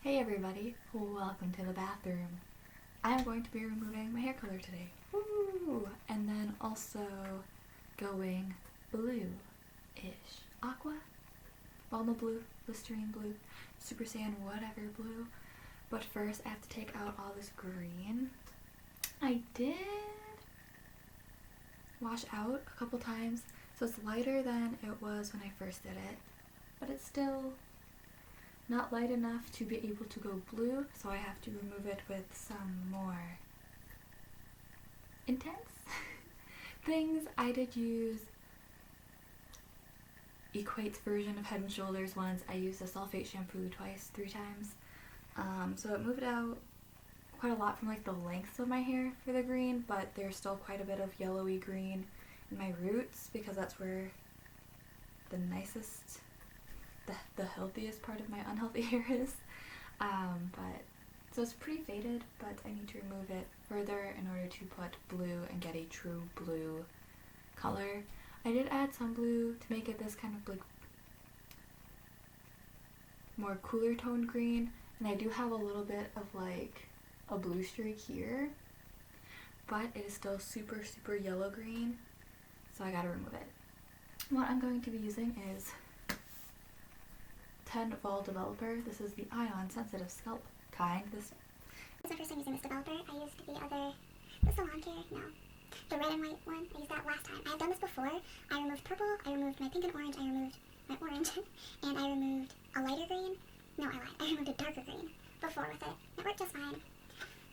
Hey everybody, welcome to the bathroom. I'm going to be removing my hair color today. Woo! And then also going blue-ish. Aqua, Balma blue, Listerine blue, Super Saiyan whatever blue. But first I have to take out all this green. I did wash out a couple times, so it's lighter than it was when I first did it. But it's still not light enough to be able to go blue, so I have to remove it with some more intense things. I did use Equate's version of Head & Shoulders once. I used a sulfate shampoo three times. So it moved out quite a lot from like the length of my hair for the green, but there's still quite a bit of yellowy green in my roots because that's where the nicest, the healthiest part of my unhealthy hair is. So it's pretty faded, but I need to remove it further in order to put blue and get a true blue color. I did add some blue to make it this kind of like more cooler toned green, and I do have a little bit of like a blue streak here, but it is still super yellow green, so I gotta remove it. What I'm going to be using is 10 Vol Developer. This is the Ion Sensitive Scalp kind. This is my first time using this developer. I used the salon care, no, the red and white one. I used that last time. I have done this before. I removed purple, I removed my pink and orange, I removed my orange, and I removed a lighter green. No, I lied. I removed a darker green before with it. It worked just fine.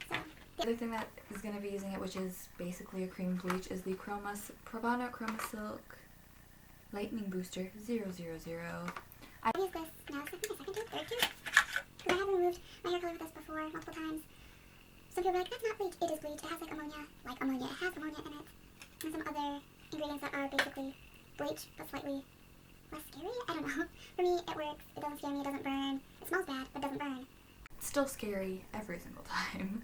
So the other thing that is going to be using it, which is basically a cream bleach, is the Pravana ChromaSilk Lightening Booster 000. I use this now. This is my second tube, third tube, because I have removed my hair color with this before multiple times. Some people are like, that's not bleach. It is bleach. It has like ammonia. It has ammonia in it, and some other ingredients that are basically bleach, but slightly less scary. I don't know. For me, it works. It doesn't scare me. It doesn't burn. It smells bad, but doesn't burn. It's still scary every single time.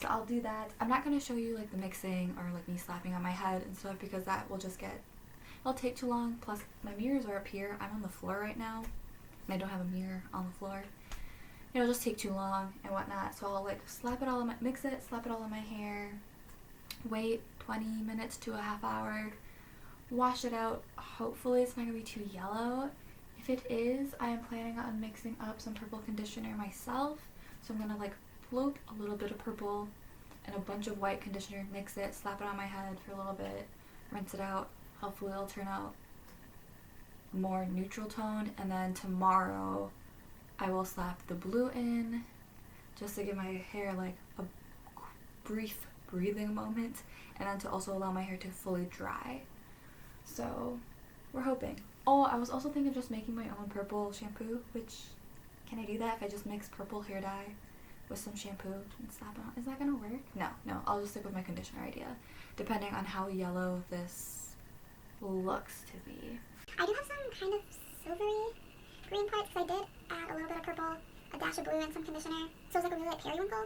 So I'll do that. I'm not going to show you like the mixing or like me slapping on my head and stuff because that will just it'll take too long. Plus my mirrors are up here. I'm on the floor right now and I don't have a mirror on the floor. It'll just take too long and whatnot. So I'll like mix it, slap it all in my hair, wait 20 minutes to a half hour, wash it out. Hopefully it's not going to be too yellow. If it is, I am planning on mixing up some purple conditioner myself. So I'm going to like float a little bit of purple and a bunch of white conditioner, mix it, slap it on my head for a little bit, rinse it out. Hopefully it'll turn out more neutral toned, and then tomorrow I will slap the blue in just to give my hair like a brief breathing moment, and then to also allow my hair to fully dry. So we're hoping. Oh, I was also thinking of just making my own purple shampoo, which, can I do that if I just mix purple hair dye with some shampoo and slap it on? Is that gonna work? No, I'll just stick with my conditioner idea, depending on how yellow this looks to be. I do have some kind of silvery green parts because I did add a little bit of purple, a dash of blue, and some conditioner. So it's like a really like periwinkle.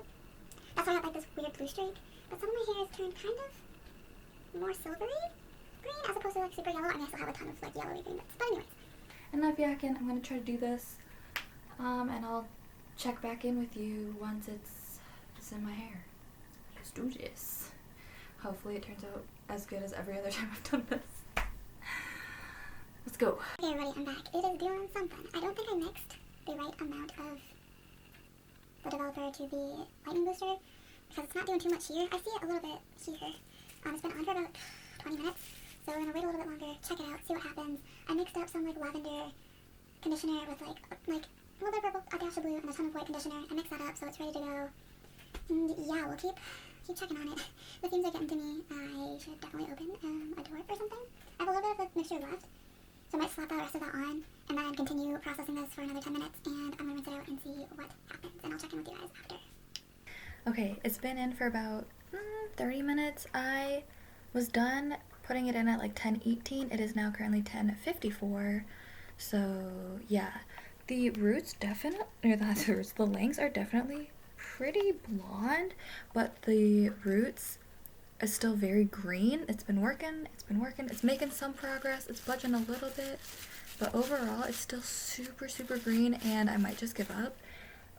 That's why I have like this weird blue streak. But some of my hair has turned kind of more silvery green as opposed to like super yellow. I mean, I still have a ton of like yellowy green bits. But anyways. Enough yakking. I'm gonna try to do this, and I'll check back in with you once it's in my hair. Let's do this. Hopefully it turns out as good as every other time I've done this. Let's go. Okay everybody, I'm back. It is doing something. I don't think I mixed the right amount of the developer to the lightning booster because it's not doing too much here. I see it a little bit here. It's been on for about 20 minutes, so we're gonna wait a little bit longer, check it out, see what happens. I mixed up some like lavender conditioner with like a little bit of purple, a dash of blue, and a ton of white conditioner. I mixed that up so it's ready to go. And yeah, we'll keep checking on it. The fumes are getting to me. I should definitely open a door or something. I have a little bit of the mixture left, so I might slap the rest of that on and then continue processing this for another 10 minutes, and I'm gonna rinse it out and see what happens, and I'll check in with you guys after. Okay, it's been in for about 30 minutes. I was done putting it in at like 10:18. It is now currently 10:54. So yeah, the roots the lengths are definitely pretty blonde, but the roots is still very green. It's been working. It's making some progress. It's budging a little bit, but overall it's still super green, and I might just give up.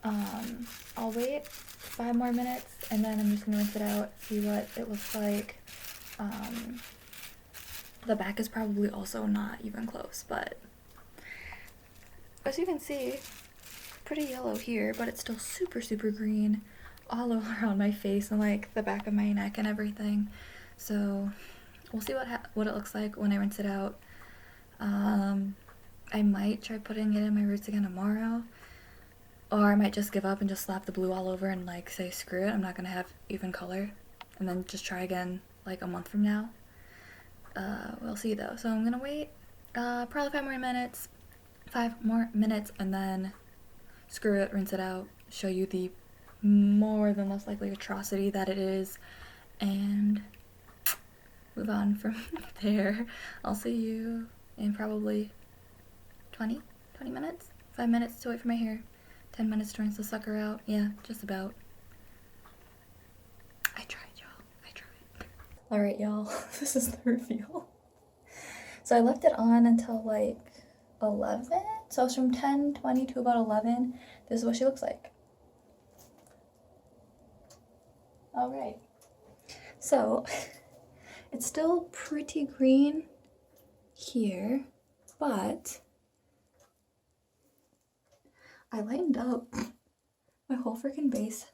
I'll wait 5 more minutes and then I'm just gonna rinse it out, see what it looks like. The back is probably also not even close, but as you can see, pretty yellow here, but it's still super, super green all around my face and like the back of my neck and everything. So we'll see what it looks like when I rinse it out. I might try putting it in my roots again tomorrow, or I might just give up and just slap the blue all over and like say screw it, I'm not gonna have even color, and then just try again like a month from now. We'll see though. So I'm gonna wait probably 5 more minutes, and then screw it, rinse it out, show you the more than less likely atrocity that it is, and move on from there. I'll see you in probably 20 minutes. 5 minutes to wait for my hair, 10 minutes to rinse the sucker out. Yeah, just about. I tried, y'all. I tried. Alright, y'all. This is the reveal. So I left it on until like 11. So it's from 10:20 to about 11. This is what she looks like. Alright. So it's still pretty green here, but I lightened up my whole freaking base.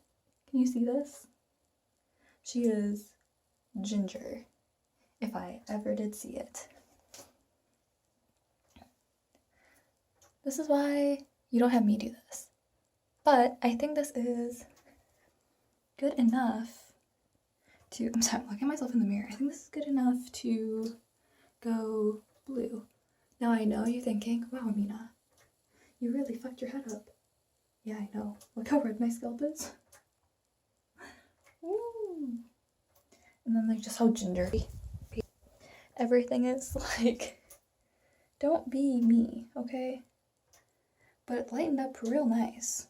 Can you see this? She is ginger, if I ever did see it. This is why you don't have me do this. But I think this is good enough to, I'm sorry, I'm looking at myself in the mirror. I think this is good enough to go blue. Now I know you're thinking, wow, Amina, you really fucked your head up. Yeah, I know. Look how red my scalp is. Ooh. And then like just how gingery everything is. Like, don't be me, okay? But it lightened up real nice.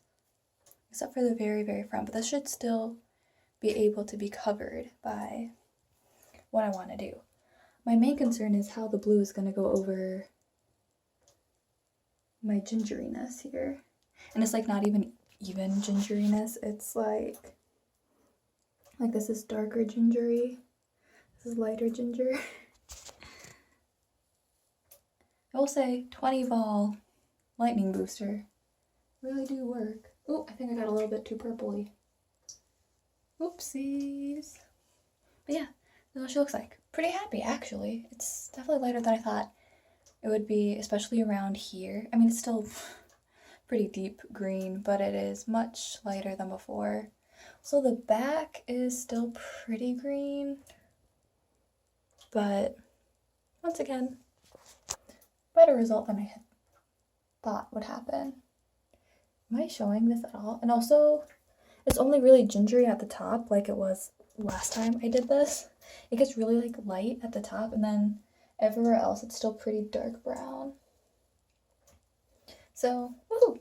Except for the very, very front. But this should still be able to be covered by what I want to do. My main concern is how the blue is going to go over my gingeriness here. And it's like not even gingeriness. It's like this is darker gingery. This is lighter ginger. I will say 20 vol lightning booster really do work. Oh, I think I got a little bit too purpley. Oopsies. But yeah, this is what she looks like. Pretty happy, actually. It's definitely lighter than I thought it would be, especially around here. I mean, it's still pretty deep green, but it is much lighter than before. So the back is still pretty green, but once again, better result than I had thought would happen. Am I showing this at all? And also, it's only really gingery at the top like it was last time I did this. It gets really like light at the top, and then everywhere else it's still pretty dark brown. So, woohoo!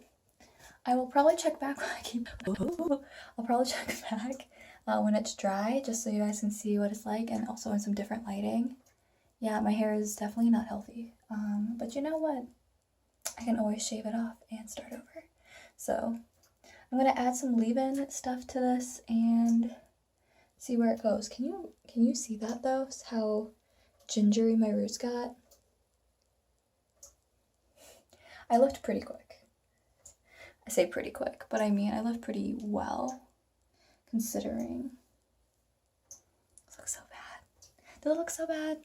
I will probably check back I'll probably check back when it's dry, just so you guys can see what it's like, and also in some different lighting. Yeah, my hair is definitely not healthy, but you know what? I can always shave it off and start over. So I'm gonna add some leave-in stuff to this and see where it goes. Can you see that though? How gingery my roots got? I left pretty quick. I say pretty quick, but I mean I left pretty well, considering. This looks so bad. Does it look so bad?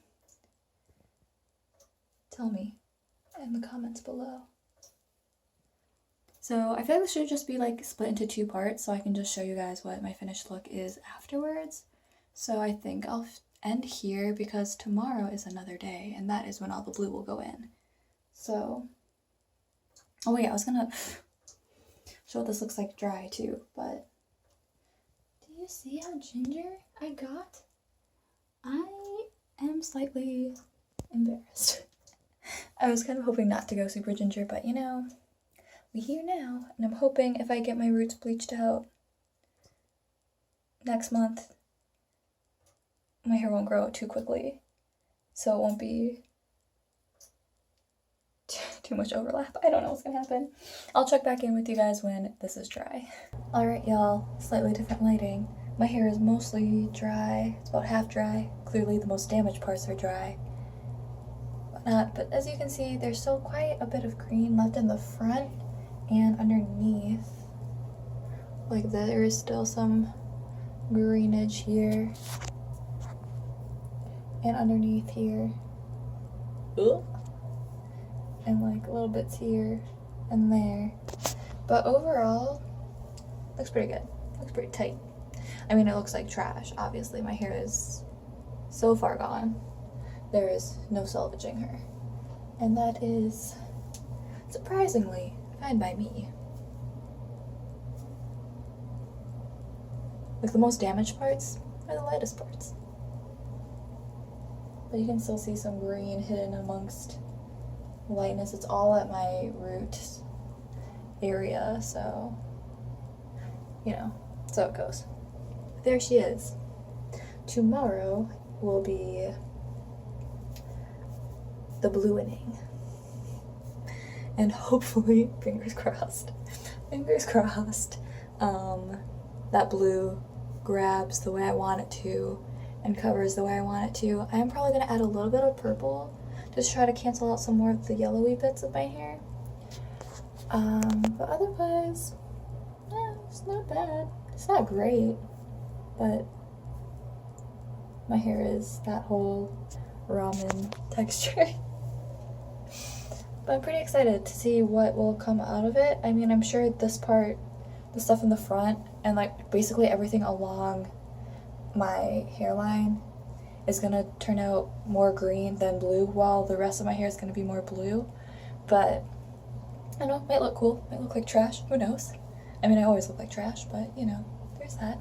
Tell me in the comments below. So I feel like this should just be like split into 2 parts, so I can just show you guys what my finished look is afterwards. So I think I'll end here because tomorrow is another day, and that is when all the blue will go in. So, oh wait, I was gonna show what this looks like dry too, but do you see how ginger I got? I am slightly embarrassed. I was kind of hoping not to go super ginger, but you know, we're here now, and I'm hoping if I get my roots bleached out next month, my hair won't grow too quickly, so it won't be too much overlap. I don't know what's gonna happen. I'll check back in with you guys when this is dry. Alright y'all, slightly different lighting. My hair is mostly dry. It's about half dry. Clearly the most damaged parts are dry. But as you can see, there's still quite a bit of green left in the front and underneath. Like there is still some greenage here and underneath here. Ugh. And like little bits here and there. But overall, looks pretty good. Looks pretty tight. I mean, it looks like trash. Obviously, my hair is so far gone. There is no salvaging her. And that is surprisingly fine by me. Like the most damaged parts are the lightest parts. But you can still see some green hidden amongst lightness. It's all at my root area, so you know, so it goes. There she is. Tomorrow will be the blueing. And hopefully, fingers crossed, that blue grabs the way I want it to and covers the way I want it to. I am probably going to add a little bit of purple just try to cancel out some more of the yellowy bits of my hair. But otherwise, it's not bad. It's not great, but my hair is that whole ramen texture. But I'm pretty excited to see what will come out of it. I mean, I'm sure this part, the stuff in the front, and like basically everything along my hairline is gonna turn out more green than blue, while the rest of my hair is gonna be more blue. But I don't know, might look cool, might look like trash, who knows? I mean, I always look like trash, but you know, there's that.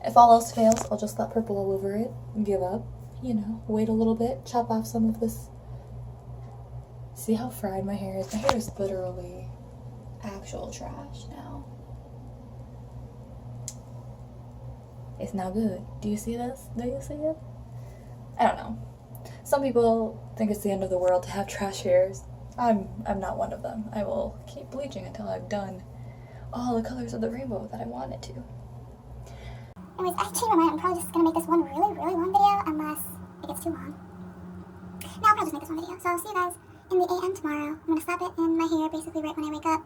If all else fails, I'll just slap purple all over it and give up. You know, wait a little bit, chop off some of this. See how fried my hair is? My hair is literally actual trash now. It's not good. Do you see this? Do you see it? I don't know. Some people think it's the end of the world to have trash hairs. I'm not one of them. I will keep bleaching until I've done all the colors of the rainbow that I want it to. Anyways, I changed my mind. I'm probably just gonna make this one really, really long video unless it gets too long. No, I'll probably just make this one video. So I'll see you guys in the AM tomorrow. I'm gonna slap it in my hair basically right when I wake up,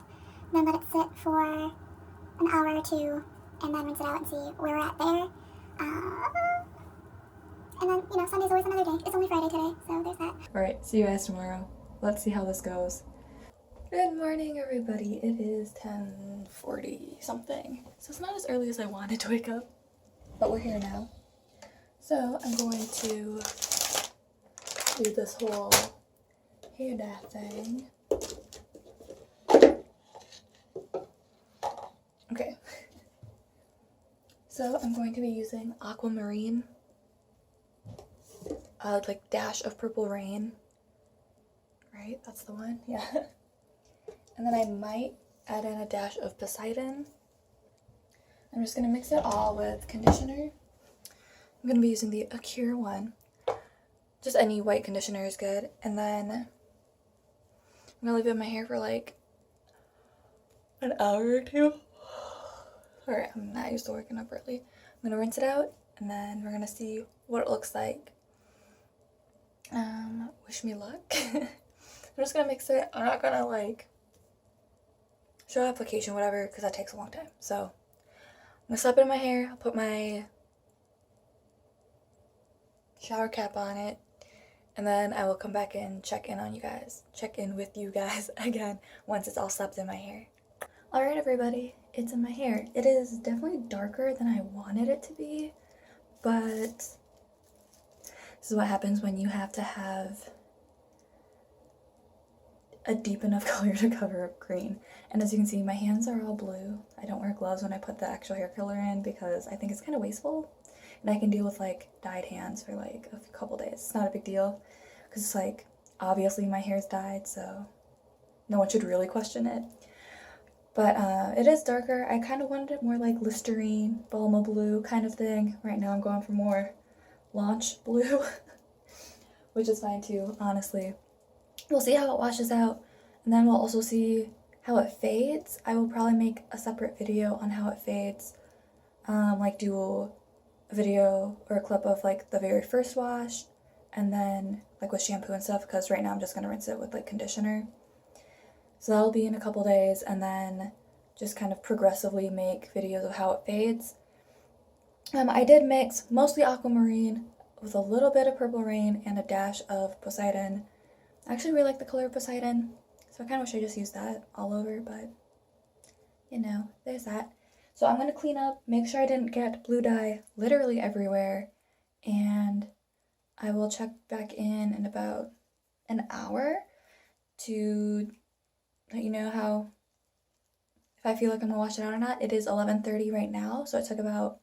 then let it sit for an hour or two, and then rinse it out and see where we're at there. And then, you know, Sunday's always another day. It's only Friday today, so there's that. Alright, see you guys tomorrow. Let's see how this goes. Good morning, everybody. It is 10:40 something. So it's not as early as I wanted to wake up, but we're here now. So I'm going to do this whole hair dye thing. Okay. So I'm going to be using Aquamarine. Like dash of Purple Rain. Right? That's the one? Yeah. And then I might add in a dash of Poseidon. I'm just going to mix it all with conditioner. I'm going to be using the Acure one. Just any white conditioner is good. And then I'm going to leave it in my hair for like an hour or two. Alright, I'm not used to working up early. I'm going to rinse it out and then we're going to see what it looks like. Wish me luck. I'm just going to mix it. I'm not going to like show application, whatever, because that takes a long time. So I'm going to slap it in my hair. I'll put my shower cap on it. And then I will come back and check in with you guys again once it's all slapped in my hair. Alright everybody, it's in my hair. It is definitely darker than I wanted it to be, but this is what happens when you have to have a deep enough color to cover up green. And as you can see, my hands are all blue. I don't wear gloves when I put the actual hair color in because I think it's kind of wasteful. And I can deal with like dyed hands for like a couple days. It's not a big deal because it's like obviously my hair's dyed, so no one should really question it. But it is darker. I kind of wanted it more like Listerine, Balma blue kind of thing. Right now I'm going for more launch blue, which is fine too, honestly. We'll see how it washes out. And then we'll also see how it fades. I will probably make a separate video on how it fades. Like do a video or a clip of like the very first wash and then like with shampoo and stuff, because right now I'm just gonna rinse it with like conditioner. So that'll be in a couple days, and then just kind of progressively make videos of how it fades. I did mix mostly Aquamarine with a little bit of Purple Rain and a dash of Poseidon. I actually really like the color of Poseidon, so I kind of wish I just used that all over, but you know, there's that. So I'm going to clean up, make sure I didn't get blue dye literally everywhere, and I will check back in about an hour to let you know how, if I feel like I'm going to wash it out or not. It is 11:30 right now, so it took about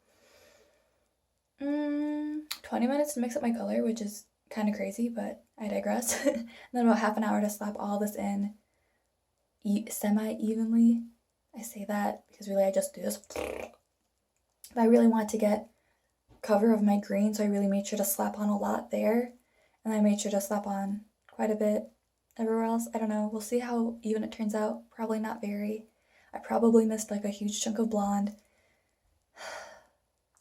20 minutes to mix up my color, which is kind of crazy, but I digress. And then about half an hour to slap all this in semi-evenly. I say that because really I just do this. But I really want to get cover of my green, so I really made sure to slap on a lot there. And I made sure to slap on quite a bit everywhere else. I don't know. We'll see how even it turns out. Probably not very. I probably missed like a huge chunk of blonde.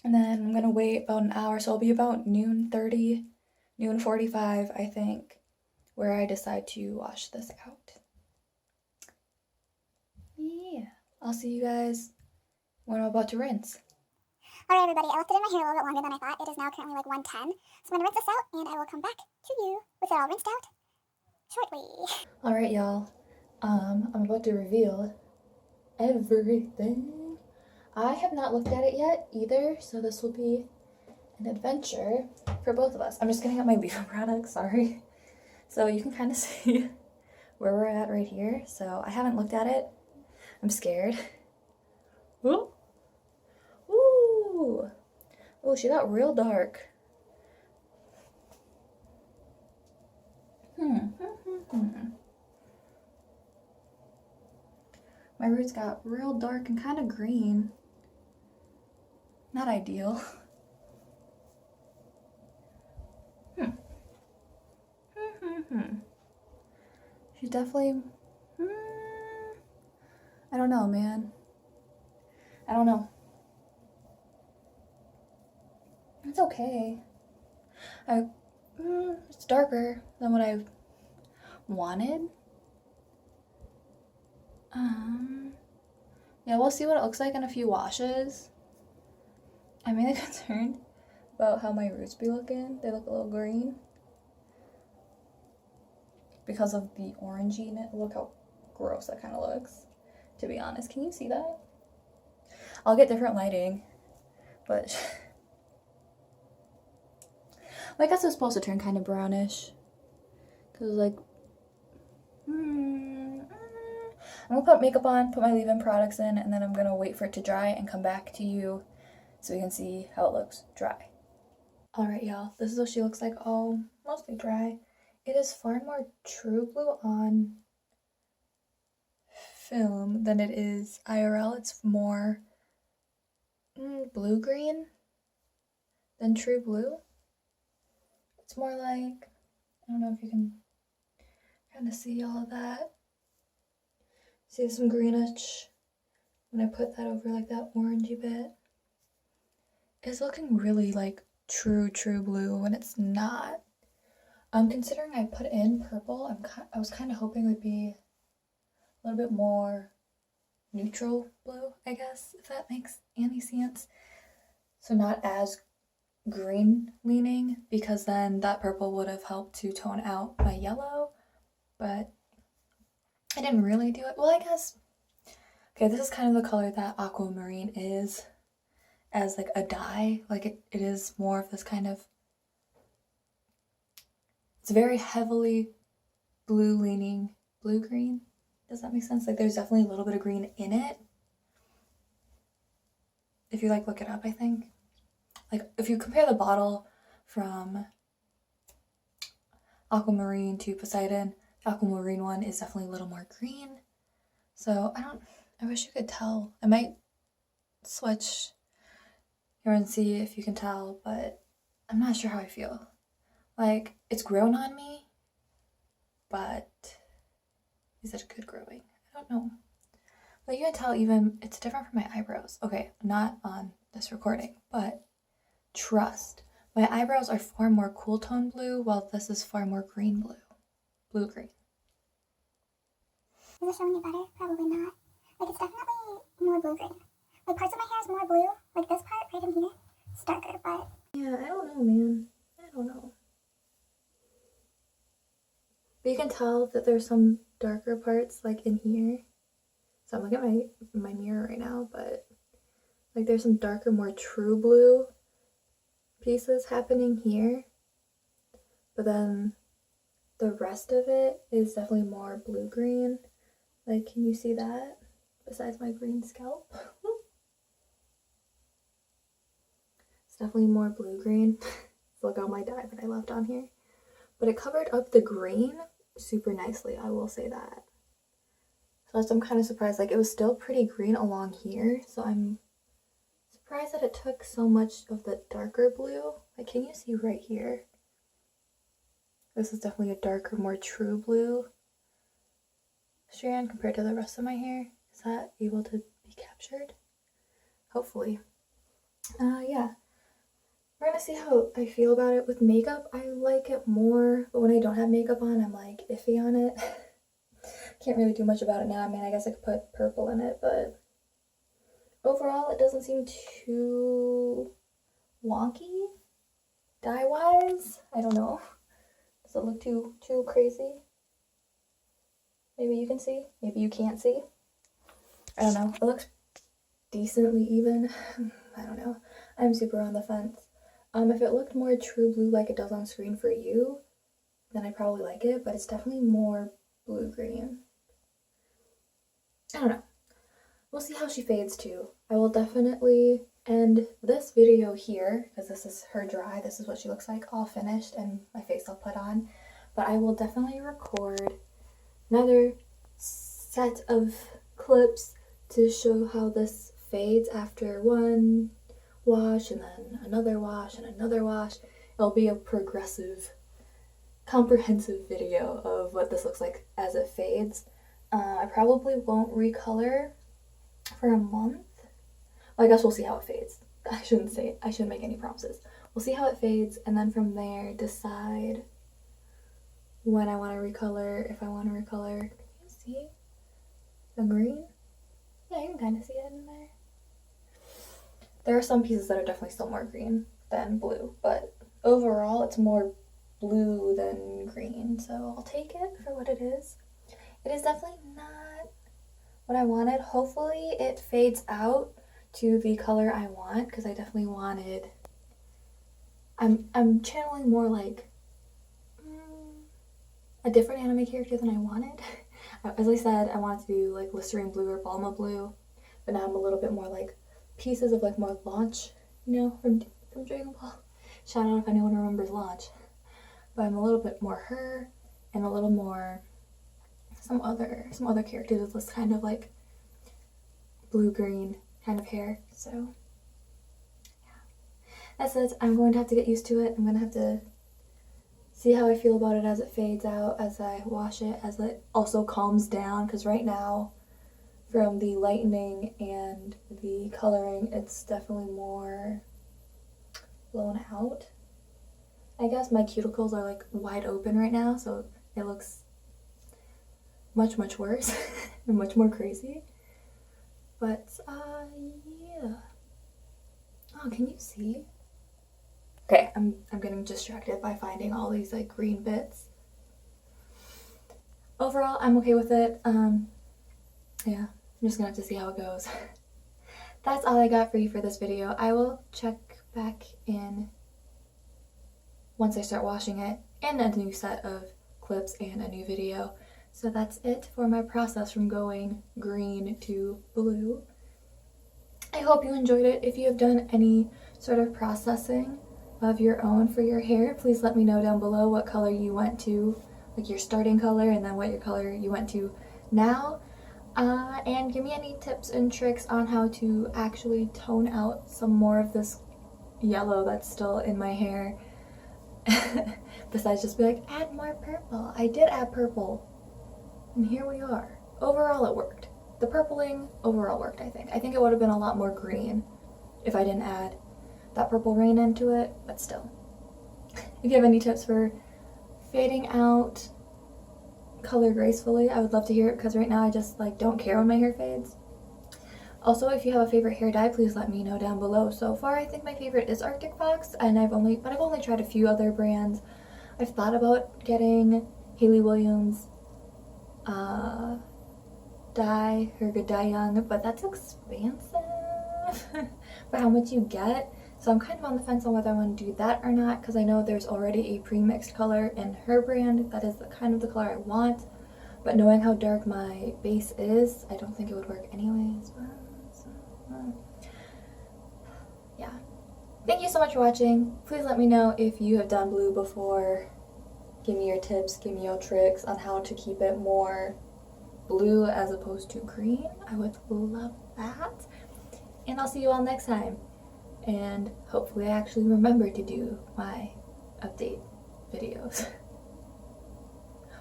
And then I'm going to wait about an hour, so it'll be about noon 30, noon 45, I think, where I decide to wash this out. Yeah, I'll see you guys when I'm about to rinse. Alright everybody, I left it in my hair a little bit longer than I thought. It is now currently like 1:10. So I'm going to rinse this out, and I will come back to you with it all rinsed out shortly. Alright y'all, I'm about to reveal everything. I have not looked at it yet either, so this will be an adventure for both of us. I'm just getting out my Viva products, sorry. So you can kind of see where we're at right here. So I haven't looked at it. I'm scared. Ooh. Ooh. Oh, she got real dark. My roots got real dark and kind of green. Not ideal. She's definitely... I don't know, man. I don't know. It's okay. It's darker than what I wanted. Yeah, we'll see what it looks like in a few washes. I'm mainly concerned about how my roots be looking. They look a little green because of the orangey. Look how gross that kind of looks, to be honest. Can you see that? I'll get different lighting, but I guess it's supposed to turn kind of brownish because like I'm gonna put makeup on, put my leave-in products in, and then I'm gonna wait for it to dry and come back to you so you can see how it looks dry. Alright y'all, this is what she looks like all mostly dry. It is far more true blue on film than it is IRL. It's more blue-green than true blue. It's more like, I don't know if you can kind of see all of that. See some greenish when I put that over like that orangey bit. It's looking really like true blue when it's not. Considering I put in purple, I was kind of hoping it would be a little bit more neutral blue, I guess, if that makes any sense. So not as green leaning, because then that purple would have helped to tone out my yellow, but I didn't really do it. Well, I guess, okay, this is kind of the color that Aquamarine is as like a dye. Like it is more of this kind of, it's very heavily blue leaning, blue-green. Does that make sense? Like there's definitely a little bit of green in it. If you like look it up, I think. Like if you compare the bottle from Aquamarine to Poseidon, the Aquamarine one is definitely a little more green. So I wish you could tell. I might switch here and see if you can tell, but I'm not sure how I feel. Like it's grown on me, but Is it good growing? I don't know. But you can tell even it's different from my eyebrows. Okay, not on this recording, but trust. My eyebrows are far more cool tone blue, while this is far more green blue. Blue-green. Is it showing you better? Probably not. Like, it's definitely more blue-green. Like, parts of my hair is more blue. Like, this part right in here, it's darker, but... Yeah, I don't know, man. I don't know. But you can tell that there's some darker parts, like, in here. So I'm looking at my mirror right now, but, like, there's some darker, more true blue pieces happening here. But then the rest of it is definitely more blue-green. Like, can you see that? Besides my green scalp. It's definitely more blue-green. Look at all my dye that I left on here. But it covered up the green super nicely, I will say that. So I'm kind of surprised. Like, it was still pretty green along here. So I'm surprised that it took so much of the darker blue. Like, can you see right here? This is definitely a darker, more true blue strand compared to the rest of my hair. Is that able to be captured? Hopefully. Yeah. We're gonna see how I feel about it with makeup. I like it more, but when I don't have makeup on, I'm like iffy on it. Can't really do much about it now. I mean, I guess I could put purple in it, but overall, it doesn't seem too wonky dye-wise. I don't know. Does it look too crazy? Maybe you can see. Maybe you can't see. I don't know. It looks decently even. I don't know. I'm super on the fence. If it looked more true blue like it does on screen for you, then I'd probably like it, but it's definitely more blue-green. I don't know. We'll see how she fades too. I will definitely end this video here, because this is her dry. This is what she looks like all finished, and my face I'll put on. But I will definitely record another set of clips to show how this fades after one wash and then another wash and another wash. It'll be a progressive, comprehensive video of what this looks like as it fades. I probably won't recolor for a month. Well, I guess we'll see how it fades. I shouldn't make any promises. We'll see how it fades, and then from there decide when I want to recolor, if I want to recolor. Can you see the green? Yeah, you can kind of see it in there. There are some pieces that are definitely still more green than blue, but overall it's more blue than green, so I'll take it for what it is. It is definitely not what I wanted. Hopefully it fades out to the color I want, because I definitely wanted... I'm channeling more like a different anime character than I wanted. As I said, I wanted to do like Listerine blue or Balma blue, but now I'm a little bit more like pieces of like more Launch, you know, from Dragon Ball. Shout out if anyone remembers Launch. But I'm a little bit more her, and a little more some other characters with this kind of like blue-green kind of hair. So yeah, that's it. I'm going to have to get used to it. I'm going to have to see how I feel about it as it fades out, as I wash it, as it also calms down, because right now from the lightening and the coloring, it's definitely more blown out. I guess my cuticles are like wide open right now, so it looks much worse and much more crazy. But yeah. Oh, can you see? Okay, I'm getting distracted by finding all these like green bits. Overall, I'm okay with it. Yeah, I'm just gonna have to see how it goes. That's all I got for you for this video. I will check back in once I start washing it, and a new set of clips and a new video. So that's it for my process from going green to blue. I hope you enjoyed it. If you have done any sort of processing of your own for your hair, please let me know down below what color you went to, like your starting color, and then what your color you went to now. And give me any tips and tricks on how to actually tone out some more of this yellow that's still in my hair. Besides just be like, add more purple. I did add purple. And here we are. Overall, it worked. The purpling overall worked, I think. I think it would have been a lot more green if I didn't add that purple rain into it, but still. If you have any tips for fading out color gracefully, I would love to hear it, because right now I just like don't care when my hair fades. Also, if you have a favorite hair dye, please let me know down below. So far, I think my favorite is Arctic Fox, and I've only tried a few other brands. I've thought about getting Hayley Williams dye, her Good Dye Young, but that's expensive for how much you get. So I'm kind of on the fence on whether I want to do that or not, because I know there's already a pre-mixed color in her brand that is kind of the color I want. But knowing how dark my base is, I don't think it would work anyways. Yeah. Thank you so much for watching. Please let me know if you have done blue before. Give me your tips, give me your tricks on how to keep it more blue as opposed to green. I would love that. And I'll see you all next time. And hopefully I actually remember to do my update videos.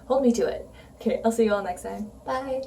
Hold me to it. Okay, I'll see you all next time. Bye.